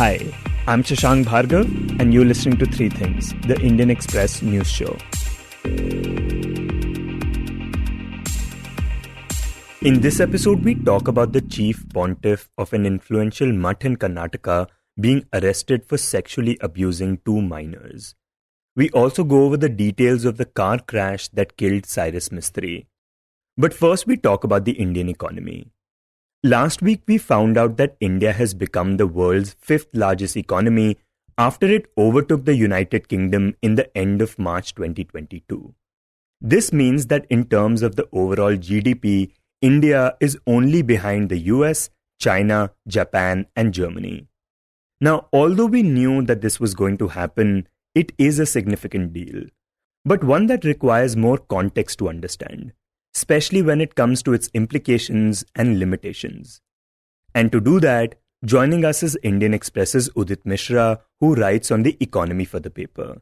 Hi, I'm Shashank Bhargava, and you're listening to Three Things, the Indian Express news show. In this episode, we talk about the chief pontiff of an influential Mutt in Karnataka being arrested for sexually abusing two minors. We also go over the details of the car crash that killed Cyrus Mistry. But first, we talk about the Indian economy. Last week, we found out that India has become the world's fifth largest economy after it overtook the United Kingdom in the end of March 2022. This means that in terms of the overall GDP, India is only behind the US, China, Japan, and Germany. Now, although we knew that this was going to happen, it is a significant deal, but one that requires more context to understand, especially when it comes to its implications and limitations. And to do that, joining us is Indian Express's Udit Misra, who writes on the economy for the paper.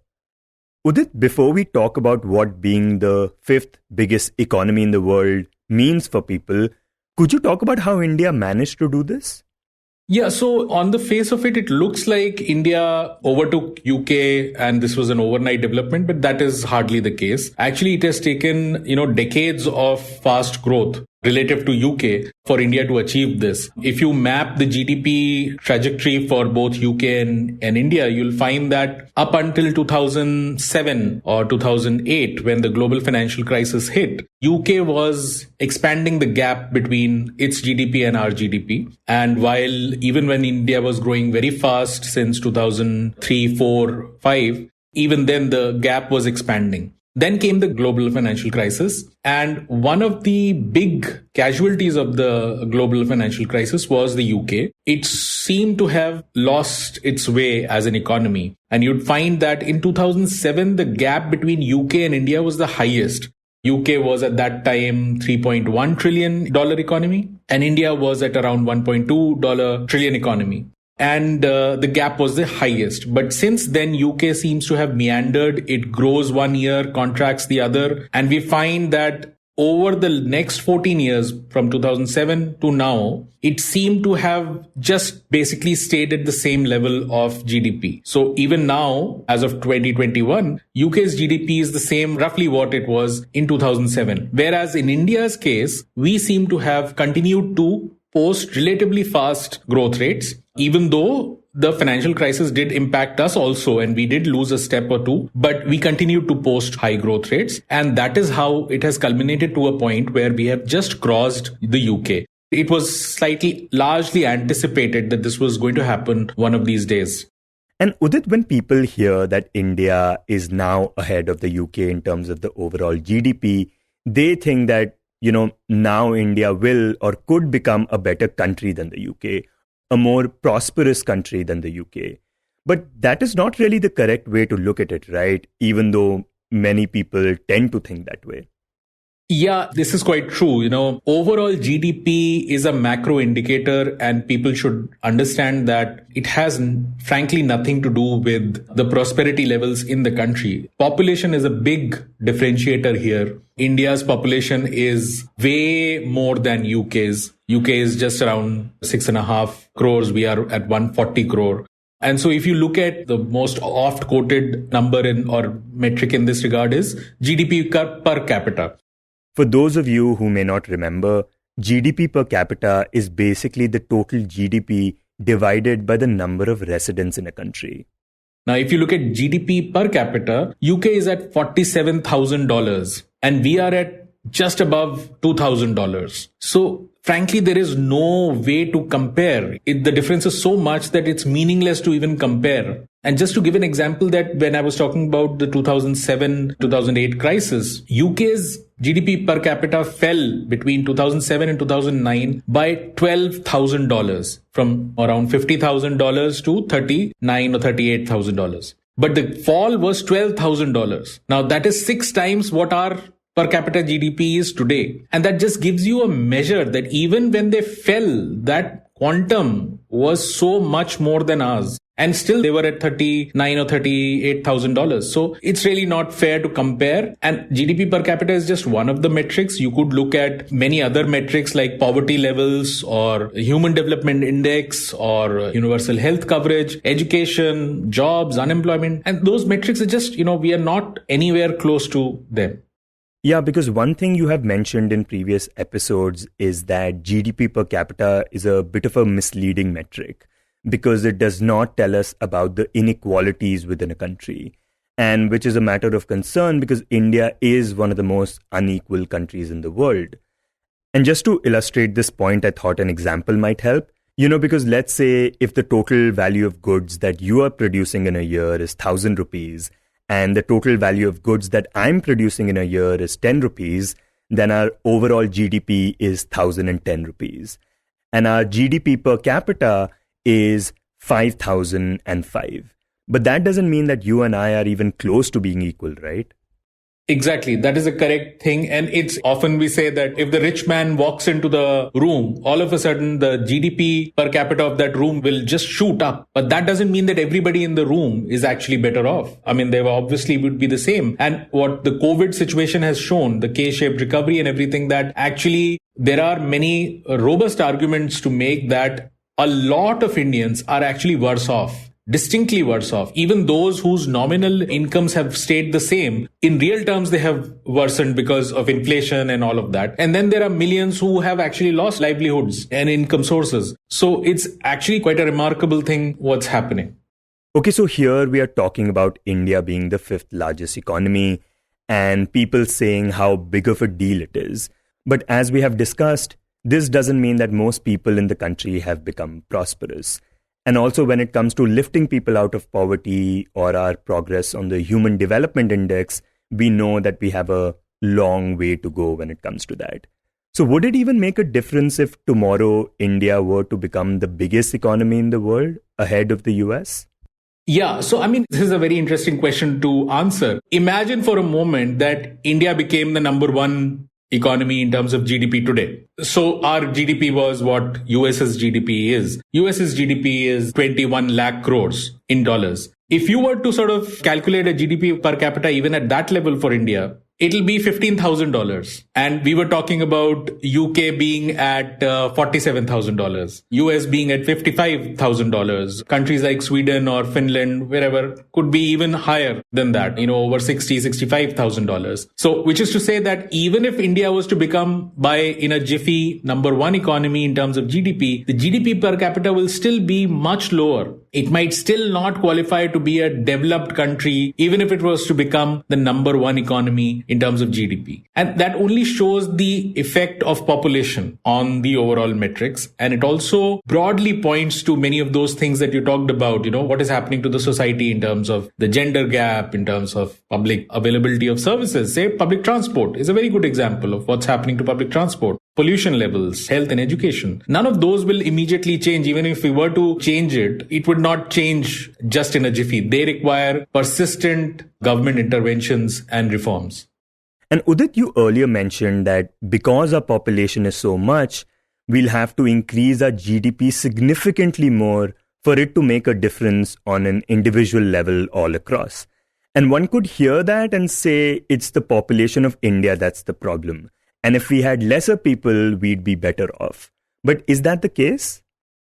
Udit, before we talk about what being the fifth biggest economy in the world means for people, could you talk about how India managed to do this? Yeah, so on the face of it looks like India overtook UK and this was an overnight development, but that is hardly the case. Actually, it has taken, decades of fast growth relative to UK for India to achieve this. If you map the GDP trajectory for both UK and India, you'll find that up until 2007 or 2008, when the global financial crisis hit, UK was expanding the gap between its GDP and our GDP. And while even when India was growing very fast since 2003, 4, 5, even then the gap was expanding. Then came the global financial crisis. And one of the big casualties of the global financial crisis was the UK. It seemed to have lost its way as an economy. And you'd find that in 2007, the gap between UK and India was the highest. UK was at that time $3.1 trillion economy, and India was at around $1.2 trillion economy. And the gap was the highest. But since then, UK seems to have meandered. It grows one year, contracts the other. And we find that over the next 14 years, from 2007 to now, it seemed to have just basically stayed at the same level of GDP. So even now, as of 2021, UK's GDP is the same, roughly what it was in 2007. Whereas in India's case, we seem to have continued to post relatively fast growth rates, even though the financial crisis did impact us also, and we did lose a step or two, but we continued to post high growth rates. And that is how it has culminated to a point where we have just crossed the UK. It was largely anticipated that this was going to happen one of these days. And Udit, when people hear that India is now ahead of the UK in terms of the overall GDP, they think that now India will or could become a better country than the UK, a more prosperous country than the UK. But that is not really the correct way to look at it, right? Even though many people tend to think that way. Yeah, this is quite true. Overall GDP is a macro indicator, and people should understand that it has frankly nothing to do with the prosperity levels in the country. Population is a big differentiator here. India's population is way more than UK's. UK is just around 6.5 crores. We are at 140 crore. And so if you look at the most oft quoted number or metric in this regard is GDP per capita. For those of you who may not remember, GDP per capita is basically the total GDP divided by the number of residents in a country. Now, if you look at GDP per capita, UK is at $47,000 and we are at just above $2,000. So frankly, there is no way to compare. The difference is so much that it's meaningless to even compare. And just to give an example, that when I was talking about the 2007-2008 crisis, UK's GDP per capita fell between 2007 and 2009 by $12,000 from around $50,000 to $39,000 or $38,000. But the fall was $12,000. Now that is 6 times what our per capita GDP is today. And that just gives you a measure that even when they fell, that quantum was so much more than ours. and still they were at $39,000 or $38,000. So it's really not fair to compare. And GDP per capita is just one of the metrics. You could look at many other metrics like poverty levels or Human Development Index or universal health coverage, education, jobs, unemployment. And those metrics are just, we are not anywhere close to them. Yeah, because one thing you have mentioned in previous episodes is that GDP per capita is a bit of a misleading metric because it does not tell us about the inequalities within a country, and which is a matter of concern because India is one of the most unequal countries in the world. And just to illustrate this point, I thought an example might help. Because let's say if the total value of goods that you are producing in a year is 1,000 rupees, and the total value of goods that I'm producing in a year is 10 rupees, then our overall GDP is 1,010 rupees. And our GDP per capita is 5,005. But that doesn't mean that you and I are even close to being equal, right? Exactly. That is a correct thing. And it's often we say that if the rich man walks into the room, all of a sudden the GDP per capita of that room will just shoot up. But that doesn't mean that everybody in the room is actually better off. I mean, they obviously would be the same. And what the COVID situation has shown, the K-shaped recovery and everything, that actually there are many robust arguments to make that a lot of Indians are actually worse off. Distinctly worse off. Even those whose nominal incomes have stayed the same, in real terms, they have worsened because of inflation and all of that. And then there are millions who have actually lost livelihoods and income sources. So it's actually quite a remarkable thing what's happening. Okay, so here we are talking about India being the fifth largest economy and people saying how big of a deal it is. But as we have discussed, this doesn't mean that most people in the country have become prosperous. And also when it comes to lifting people out of poverty or our progress on the Human Development Index, we know that we have a long way to go when it comes to that. So would it even make a difference if tomorrow India were to become the biggest economy in the world ahead of the US? Yeah. So, this is a very interesting question to answer. Imagine for a moment that India became the number one economy in terms of GDP today. So our GDP was what US's GDP is. US's GDP is 21 lakh crores in dollars. If you were to sort of calculate a GDP per capita even at that level for India, it'll be $15,000. And we were talking about UK being at $47,000, US being at $55,000. Countries like Sweden or Finland, wherever, could be even higher than that, over $60,000, $65,000. So, which is to say that even if India was to become in a jiffy number one economy in terms of GDP, the GDP per capita will still be much lower. It might still not qualify to be a developed country, even if it was to become the number one economy in terms of GDP. And that only shows the effect of population on the overall metrics. And it also broadly points to many of those things that you talked about, what is happening to the society in terms of the gender gap, in terms of public availability of services. Say public transport is a very good example of what's happening to public transport. Pollution levels, health and education. None of those will immediately change. Even if we were to change it, it would not change just in a jiffy. They require persistent government interventions and reforms. And Udit, you earlier mentioned that because our population is so much, we'll have to increase our GDP significantly more for it to make a difference on an individual level all across. And one could hear that and say it's the population of India that's the problem. And if we had lesser people, we'd be better off. But is that the case?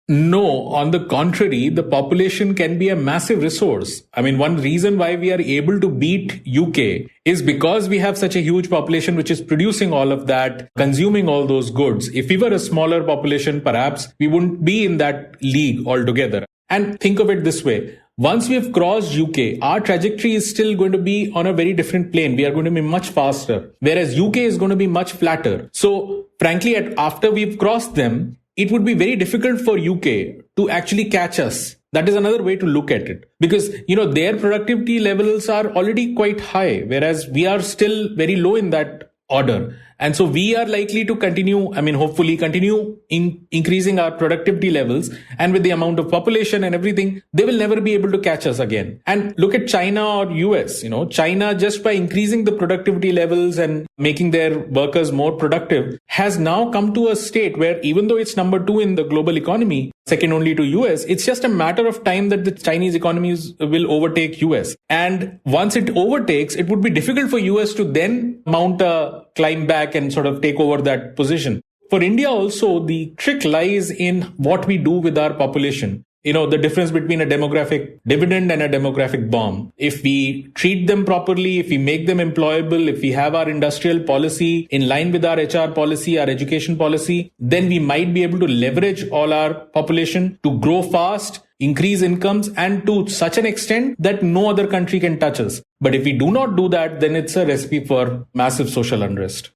No, on the contrary, the population can be a massive resource. One reason why we are able to beat UK is because we have such a huge population which is producing all of that, consuming all those goods. If we were a smaller population, perhaps we wouldn't be in that league altogether. And think of it this way. Once we've crossed UK, our trajectory is still going to be on a very different plane. We are going to be much faster, whereas UK is going to be much flatter. So frankly, after we've crossed them, it would be very difficult for UK to actually catch us. That is another way to look at it. Because, their productivity levels are already quite high, whereas we are still very low in that order. And so we are likely to continue, hopefully continue increasing our productivity levels. And with the amount of population and everything, they will never be able to catch us again. And look at China or US, China, just by increasing the productivity levels and making their workers more productive, has now come to a state where even though it's number 2 in the global economy, second only to US, it's just a matter of time that the Chinese economies will overtake US. And once it overtakes, it would be difficult for US to then mount a climb back and sort of take over that position. For India also, the trick lies in what we do with our population. The difference between a demographic dividend and a demographic bomb. If we treat them properly, if we make them employable, if we have our industrial policy in line with our HR policy, our education policy, then we might be able to leverage all our population to grow fast, increase incomes, and to such an extent that no other country can touch us. But if we do not do that, then it's a recipe for massive social unrest.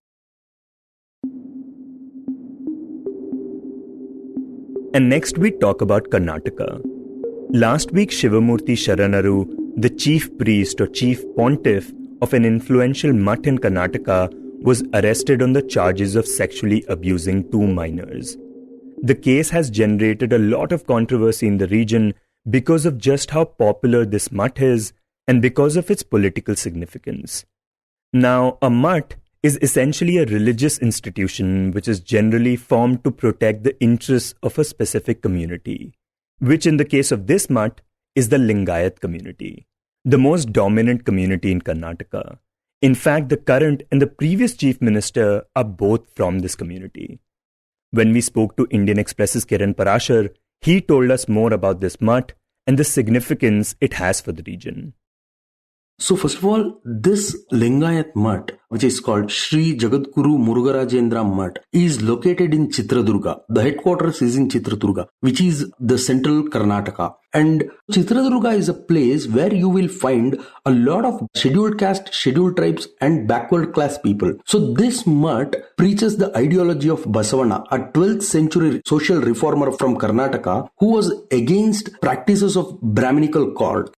And next we talk about Karnataka. Last week, Shivamurthy Sharanaru, the chief priest or chief pontiff of an influential Mutt in Karnataka, was arrested on the charges of sexually abusing 2 minors. The case has generated a lot of controversy in the region because of just how popular this Mutt is and because of its political significance. Now, a Mutt is essentially a religious institution which is generally formed to protect the interests of a specific community, which in the case of this Mutt is the Lingayat community, the most dominant community in Karnataka. In fact, the current and the previous chief minister are both from this community. When we spoke to Indian Express's Kiran Parashar, he told us more about this Mutt and the significance it has for the region. So first of all, this Lingayat Mutt, which is called Sri Jagadguru Murugarajendra Mutt, is located in Chitradurga. The headquarters is in Chitradurga, which is the central Karnataka. And Chitradurga is a place where you will find a lot of scheduled caste, scheduled tribes and backward class people. So this Mutt preaches the ideology of Basavana, a 12th century social reformer from Karnataka who was against practices of Brahminical cult.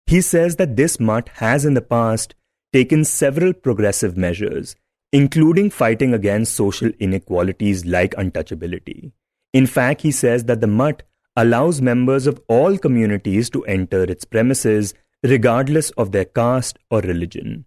He says that this Mutt has in the past taken several progressive measures, including fighting against social inequalities like untouchability. In fact, he says that the Mutt allows members of all communities to enter its premises regardless of their caste or religion.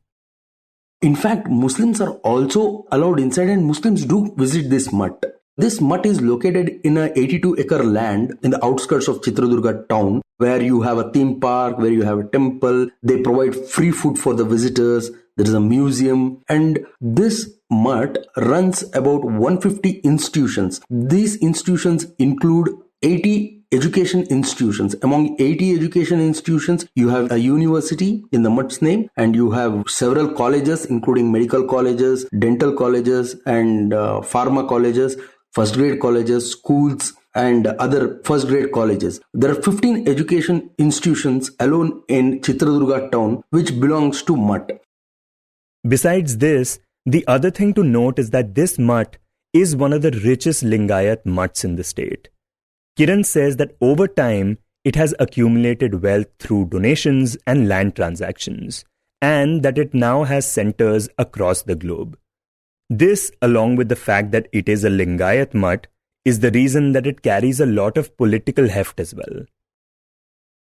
In fact, Muslims are also allowed inside and Muslims do visit this Mutt. This Mutt is located in a 82-acre land in the outskirts of Chitradurga town, where you have a theme park, where you have a temple. They provide free food for the visitors. There is a museum. And this Mutt runs about 150 institutions. These institutions include 80 education institutions. Among 80 education institutions, you have a university in the Mutt's name, and you have several colleges, including medical colleges, dental colleges, and pharma colleges, first grade colleges, schools, and other first grade colleges. There are 15 education institutions alone in Chitradurga town, which belongs to Mutt. Besides this, the other thing to note is that this Mutt is one of the richest Lingayat Mutts in the state. Kiran says that over time, it has accumulated wealth through donations and land transactions, and that it now has centers across the globe. This, along with the fact that it is a Lingayat Mutt, is the reason that it carries a lot of political heft as well.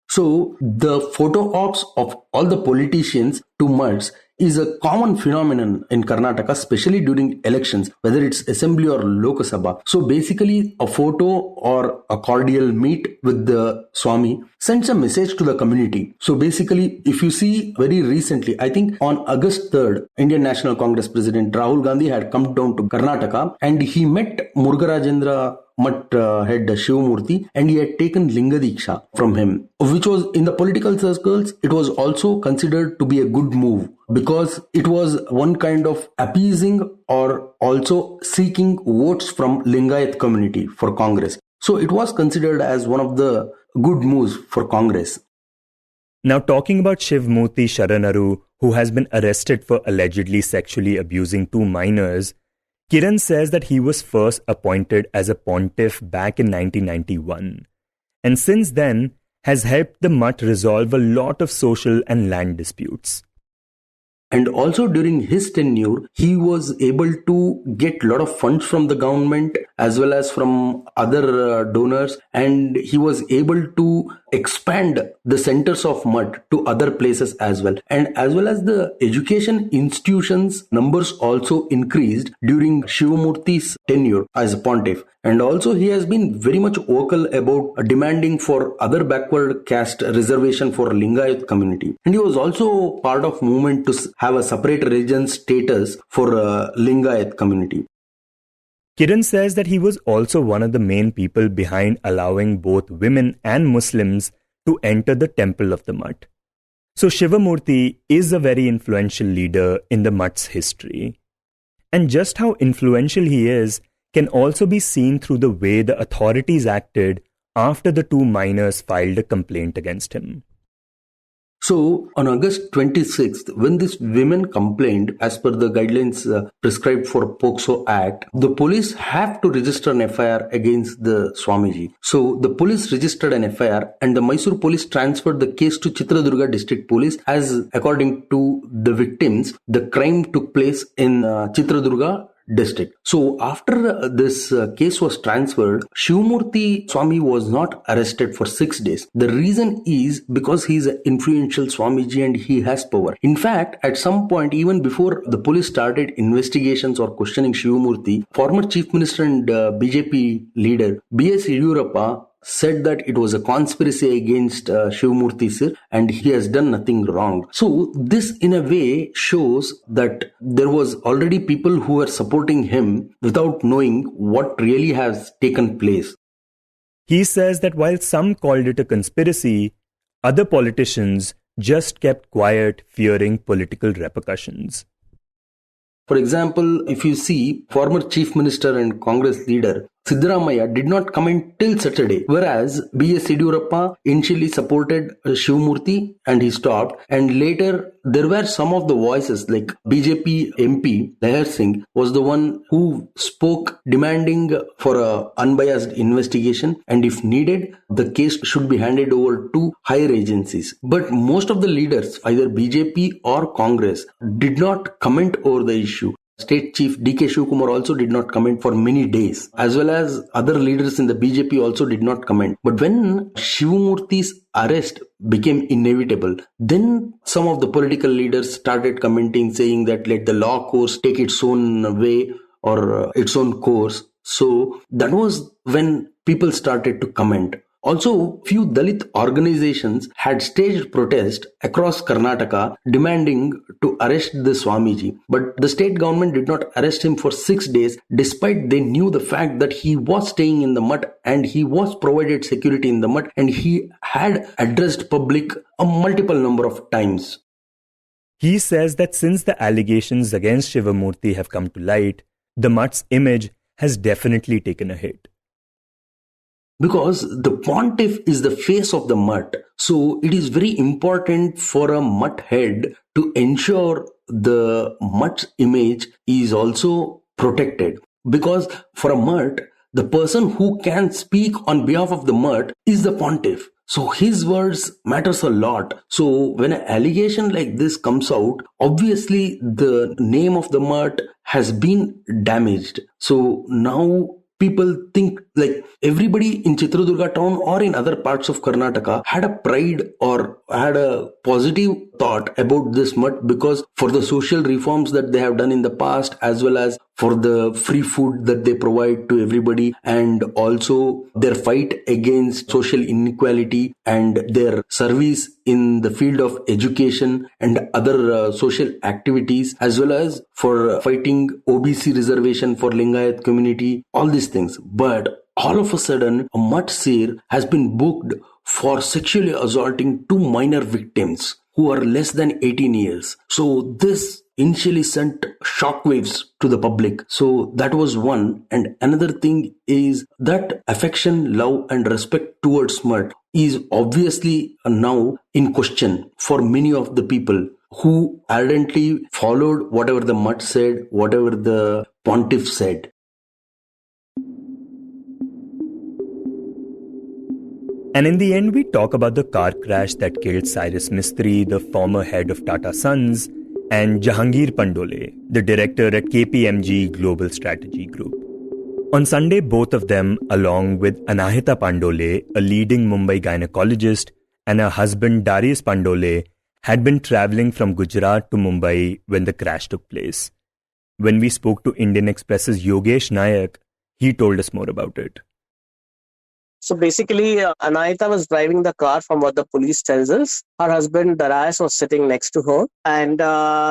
So, the photo ops of all the politicians to Mutts is a common phenomenon in Karnataka, especially during elections, whether it's assembly or Lok Sabha. So basically, a photo or a cordial meet with the Swami sends a message to the community. So basically, if you see very recently, I think on August 3rd, Indian National Congress President Rahul Gandhi had come down to Karnataka and he met Murugarajendra Mutt head Shivamurthy, and he had taken Linga Diksha from him, which was in the political circles, it was also considered to be a good move because it was one kind of appeasing or also seeking votes from Lingayat community for Congress. So it was considered as one of the good moves for Congress. Now talking about Shivamurthy Sharanaru, who has been arrested for allegedly sexually abusing 2 minors, Kiran says that he was first appointed as a pontiff back in 1991, and since then has helped the Mutt resolve a lot of social and land disputes. And also during his tenure, he was able to get a lot of funds from the government as well as from other donors, and he was able to expand the centers of Mutt to other places as well. And as well as the education institutions numbers also increased during Shivamurthi's tenure as a pontiff. And also he has been very much vocal about demanding for other backward caste reservation for Lingayat community. And he was also part of movement to have a separate religion status for Lingayat community. Kiran says that he was also one of the main people behind allowing both women and Muslims to enter the temple of the Mutt. So Shivamurthy is a very influential leader in the Mutt's history. And just how influential he is can also be seen through the way the authorities acted after the two miners filed a complaint against him. So, on August 26th, when these women complained, as per the guidelines prescribed for POCSO Act, the police have to register an FIR against the Swamiji. So, the police registered an FIR and the Mysore police transferred the case to Chitradurga District Police, as according to the victims, the crime took place in Chitradurga district. So after this case was transferred, Shivamurthy Swami was not arrested for 6 days. The reason is because he is an influential Swamiji and he has power. In fact, at some point, even before the police started investigations or questioning Shivamurthy, former Chief Minister and BJP leader B.S. Yediyurappa said that it was a conspiracy against Shivamurthy sir and he has done nothing wrong. So this in a way shows that there was already people who were supporting him without knowing what really has taken place. He says that while some called it a conspiracy, other politicians just kept quiet, fearing political repercussions. For example, if you see former Chief Minister and Congress leader Siddaramaiah did not comment till Saturday, whereas B.S. Yediyurappa initially supported Shivamurthy and he stopped, and later there were some of the voices like BJP MP Lahar Singh was the one who spoke demanding for a unbiased investigation and if needed the case should be handed over to higher agencies. But most of the leaders, either BJP or Congress, did not comment over the issue. State Chief D.K. Shivkumar also did not comment for many days, as well as other leaders in the BJP also did not comment. But when Shivamurthy's arrest became inevitable, then some of the political leaders started commenting, saying that let the law course take its own way or its own course. So that was when people started to comment. Also, few Dalit organizations had staged protest across Karnataka demanding to arrest the Swamiji. But the state government did not arrest him for 6 days despite they knew the fact that he was staying in the Mutt and he was provided security in the Mutt and he had addressed public a multiple number of times. He says that since the allegations against Shivamurthy have come to light, the Mutt's image has definitely taken a hit. Because the pontiff is the face of the Mutt. So it is very important for a Mutt head to ensure the Mutt's image is also protected. Because for a Mutt, the person who can speak on behalf of the Mutt is the pontiff. So his words matters a lot. So when an allegation like this comes out, obviously the name of the Mutt has been damaged. So now people think like everybody in Chitradurga town or in other parts of Karnataka had a pride or had a positive thought about this Mutt because for the social reforms that they have done in the past as well as for the free food that they provide to everybody and also their fight against social inequality and their service in the field of education and other social activities as well as for fighting OBC reservation for Lingayat community, all these things. But all of a sudden, a Mutt seer has been booked for sexually assaulting 2 minor victims who are less than 18 years. So this initially sent shockwaves to the public. So that was one. And another thing is that affection, love and respect towards Mutt is obviously now in question for many of the people who ardently followed whatever the Mutt said, whatever the pontiff said. And in the end, we talk about the car crash that killed Cyrus Mistry, the former head of Tata Sons, and Jahangir Pandole, the director at KPMG Global Strategy Group. On Sunday, both of them, along with Anahita Pandole, a leading Mumbai gynecologist, and her husband Darius Pandole, had been traveling from Gujarat to Mumbai when the crash took place. When we spoke to Indian Express's Yogesh Naik, he told us more about it. So basically, Anahita was driving the car from what the police tells us. Her husband, Darius, was sitting next to her. And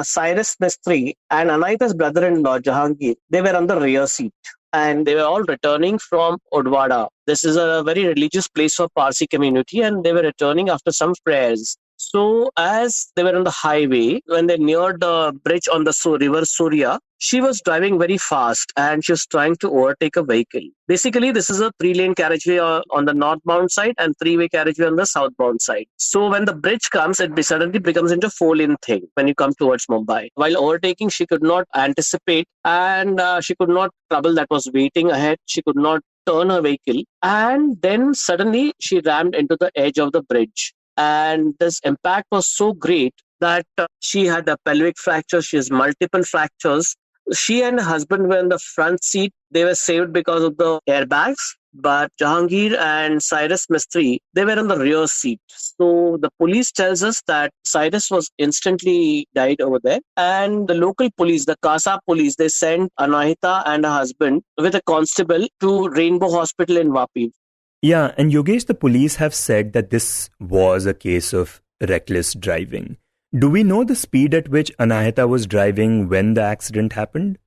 Cyrus Mistry and Anahita's brother-in-law, Jahangir, they were on the rear seat. And they were all returning from Odwada. This is a very religious place for Parsi community, and they were returning after some prayers. So as they were on the highway, when they neared the bridge on the river Surya, she was driving very fast and she was trying to overtake a vehicle. Basically, this is a 3-lane carriageway on the northbound side and 3-way carriageway on the southbound side. So when the bridge comes, it suddenly becomes into a 4-lane thing when you come towards Mumbai. While overtaking, she could not anticipate and she could not trouble that was waiting ahead. She could not turn her vehicle. And then suddenly she rammed into the edge of the bridge. And this impact was so great that she had a pelvic fracture. She has multiple fractures. She and her husband were in the front seat. They were saved because of the airbags. But Jahangir and Cyrus Mistry, they were in the rear seat. So the police tells us that Cyrus was instantly died over there. And the local police, the Kasa police, they sent Anahita and her husband with a constable to Rainbow Hospital in Vapi. Yeah, and Yogesh, the police have said that this was a case of reckless driving. Do we know the speed at which Anahita was driving when the accident happened?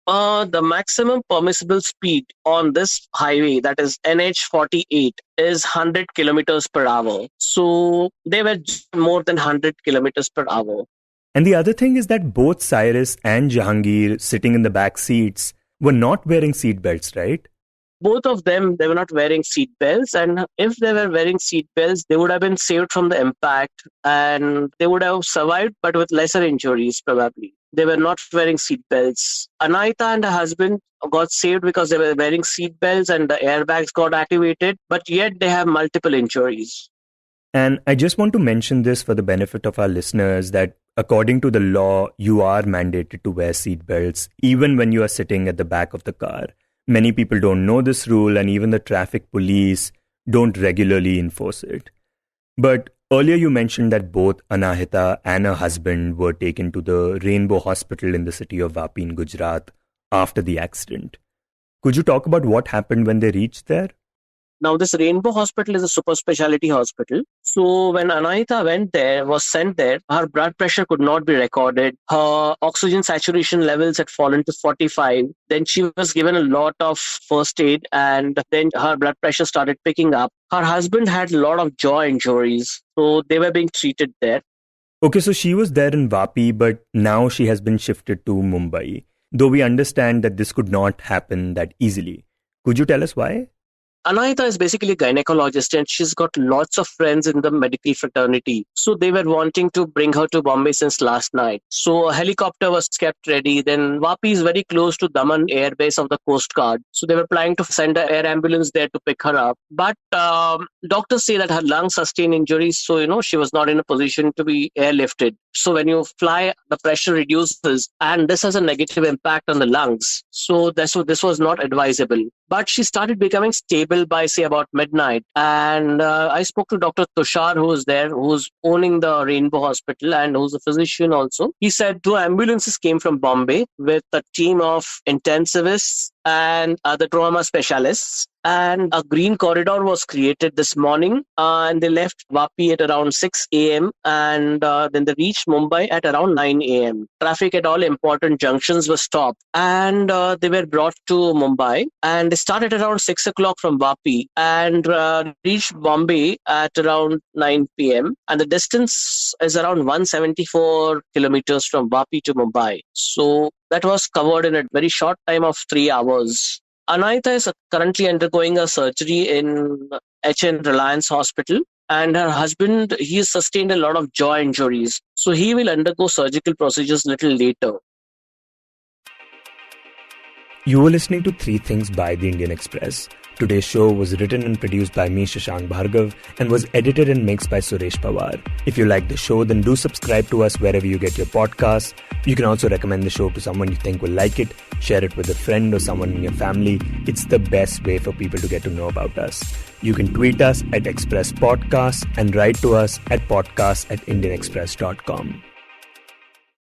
The maximum permissible speed on this highway, that is NH48, is 100 kilometers per hour. So they were more than 100 kilometers per hour. And the other thing is that both Cyrus and Jahangir, sitting in the back seats, were not wearing seatbelts, right? Both of them, they were not wearing seat belts, and if they were wearing seat belts, they would have been saved from the impact and they would have survived, but with lesser injuries probably. They were not wearing seat belts. Anahita and her husband got saved because they were wearing seat belts and the airbags got activated, but yet they have multiple injuries. And I just want to mention this for the benefit of our listeners that according to the law, you are mandated to wear seat belts even when you are sitting at the back of the car. Many people don't know this rule, and even the traffic police don't regularly enforce it. But earlier you mentioned that both Anahita and her husband were taken to the Rainbow Hospital in the city of Vapi in Gujarat after the accident. Could you talk about what happened when they reached there? Now, this Rainbow Hospital is a super specialty hospital. So when Anahita was sent there, her blood pressure could not be recorded. Her oxygen saturation levels had fallen to 45. Then she was given a lot of first aid and then her blood pressure started picking up. Her husband had a lot of jaw injuries. So they were being treated there. Okay, so she was there in Vapi, but now she has been shifted to Mumbai. Though we understand that this could not happen that easily. Could you tell us why? Anahita is basically a gynecologist and she's got lots of friends in the medical fraternity. So they were wanting to bring her to Bombay since last night. So a helicopter was kept ready. Then Vapi is very close to Daman Air Base of the Coast Guard. So they were planning to send an air ambulance there to pick her up. But doctors say that her lungs sustained injuries. So, she was not in a position to be airlifted. So when you fly, the pressure reduces and this has a negative impact on the lungs. So this was not advisable. But she started becoming stable by, say, about midnight. And I spoke to Dr. Tushar, who was there, who's owning the Rainbow Hospital and who's a physician also. He said 2 ambulances came from Bombay with a team of intensivists and the trauma specialists. And a green corridor was created this morning and they left Vapi at around 6 a.m. and then they reached Mumbai at around 9 a.m. Traffic at all important junctions was stopped and they were brought to Mumbai and they started around 6 o'clock from Vapi and reached Bombay at around 9 p.m. and the distance is around 174 kilometers from Vapi to Mumbai. So that was covered in a very short time of 3 hours. Anahita is currently undergoing a surgery in HN Reliance Hospital and her husband, he has sustained a lot of jaw injuries. So he will undergo surgical procedures little later. You were listening to 3 Things by the Indian Express. Today's show was written and produced by me, Shashank Bhargava, and was edited and mixed by Suresh Pawar. If you like the show, then do subscribe to us wherever you get your podcasts. You can also recommend the show to someone you think will like it, share it with a friend or someone in your family. It's the best way for people to get to know about us. You can tweet us at Express Podcasts and write to us at podcast@indianexpress.com.